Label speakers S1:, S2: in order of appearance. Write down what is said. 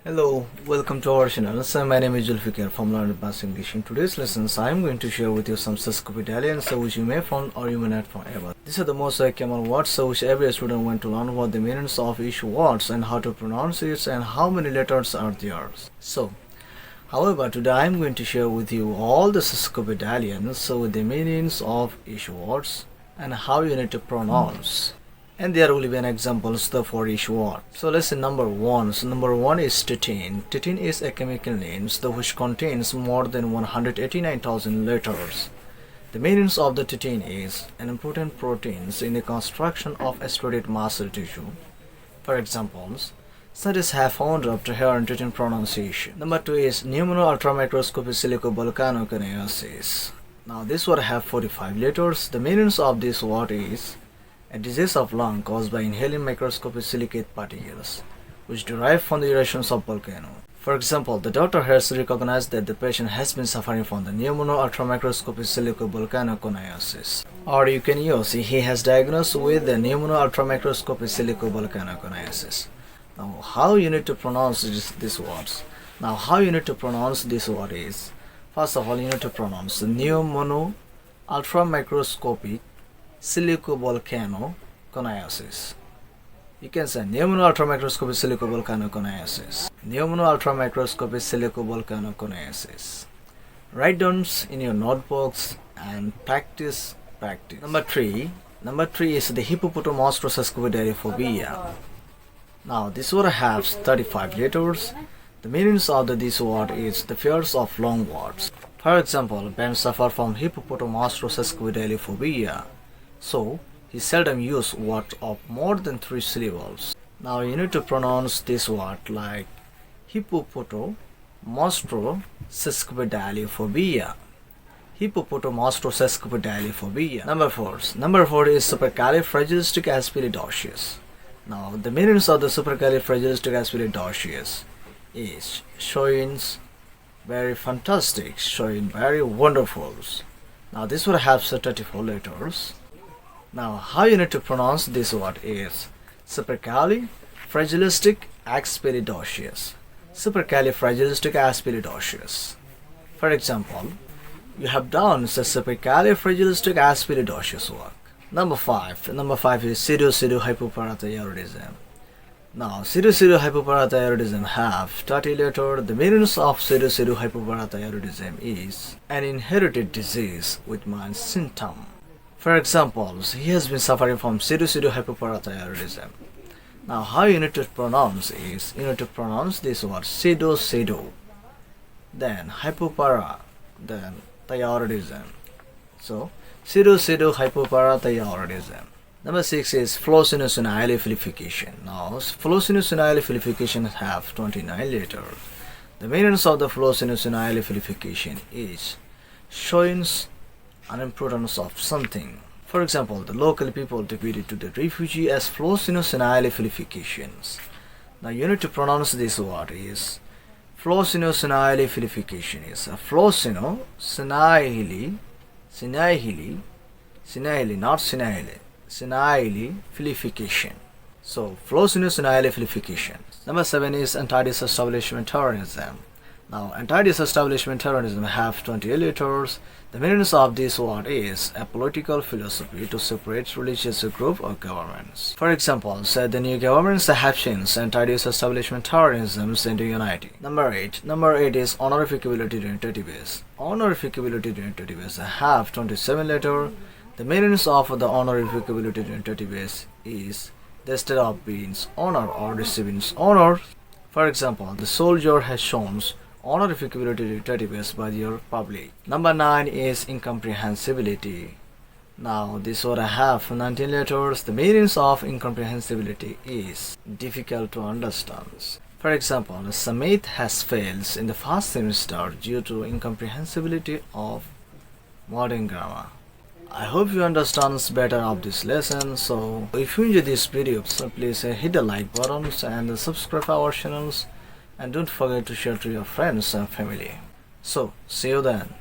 S1: Hello, welcome to our channel. So my name is Zulfikar from Learn Advanced English. In today's lessons, I am going to share with you some sesquipedalians which you may find or you may not find ever. These are the most common words which every student want to learn what the meanings of each words and how to pronounce it and how many letters are there. So, however, today I am going to share with you all the sesquipedalians with the meanings of each words and how you need to pronounce. And there will be an examples for each word. So lesson number one. So number one is Titin. Titin is a chemical name which contains more than 189,000 letters. The meanings of the Titin is an important proteins in the construction of a studied muscle tissue. For examples, studies have found up to here in Titin pronunciation. Number two is Pneumonoultramicroscopicsili covolcanoconiosis. Now this word have 45 letters. The meanings of this word is a disease of lung caused by inhaling microscopic silicate particles, which derive from the eruptions of volcano. For example, the doctor has recognized that the patient has been suffering from the Pneumonoultramicroscopicsili covolcanoconiosis. Or you can use he has diagnosed with the Pneumonoultramicroscopicsili covolcanoconiosis. Now, how you need to pronounce these words? Now, how you need to pronounce this word is, first of all, you need to pronounce Pneumonoultramicroscopic silicovolcanoconiosis. You can say Pneumonoultramicroscopic silicovolcanoconiosis. Pneumonoultramicroscopic silicovolcanoconiosis. Write down in your notebooks and practice. Number three is the Hippopotomonstrosesquipedaliophobia. Now this word has 35 letters. The meanings of this word is the fears of long words. For example, Ben suffer from Hippopotomonstrosesquipedaliophobia. So, he seldom uses words of more than 3 syllables. Now you need to pronounce this word like Hippopotomonstrosesquipedaliophobia. Hippopotomonstrosesquipedaliophobia. Number four is Supercalifragilisticexpialidocious. Now the meanings of the Supercalifragilisticexpialidocious is showing very fantastic, showing very wonderful. Now this would have 34 letters. Now, how you need to pronounce this word is Supercalifragilisticexpialidocious. Supercalifragilisticexpialidocious. For example, you have done the Supercalifragilisticexpialidocious work. Number five is Pseudopseudohypoparathyroidism. Now, Pseudopseudohypoparathyroidism have 30 letters. The meanings of Pseudopseudohypoparathyroidism is an inherited disease with mild symptom. For example, he has been suffering from Pseudopseudohypoparathyroidism. Now, how you need to pronounce is, you need to pronounce this word pseudo, then hypopara, then thyroidism. So, pseudohypoparathyroidism. Number 6 is Floccinaucinihilipilification. Now, Floccinaucinihilipilification have 29 letters. The meanings of the Floccinaucinihilipilification is showing an importance of something. For example, the local people deputed to the refugee as Floccinaucinihilipilifications. Now you need to pronounce this word is Floccinaucinihilipilification is a Floccinaucinihilipilification. So Floccinaucinihilipilification. Number 7 is Antidisestablishmentarianism. Now, Antidisestablishmentarianism have 28 letters. The meanings of this word is a political philosophy to separate religious groups or governments. For example, said the new governments have changed anti-disestablishmentarianism into unity. Number 8 is Honorificabilitudinitatibus. Honorificabilitudinitatibus have 27 letters. The meanings of the Honorificabilitudinitatibus is the state of being honor or receiving honor. For example, the soldier has shown Honorificabilitudinitatibus by your public. Number 9 is Incomprehensibility. Now this word have 19 letters. The meanings of incomprehensibility is difficult to understand. For example, Samit has failed in the first semester due to incomprehensibility of modern grammar. I hope you understand better of this lesson. So if you enjoy this video, so please hit the like button and subscribe our channels. And don't forget to share to your friends and family. So, see you then.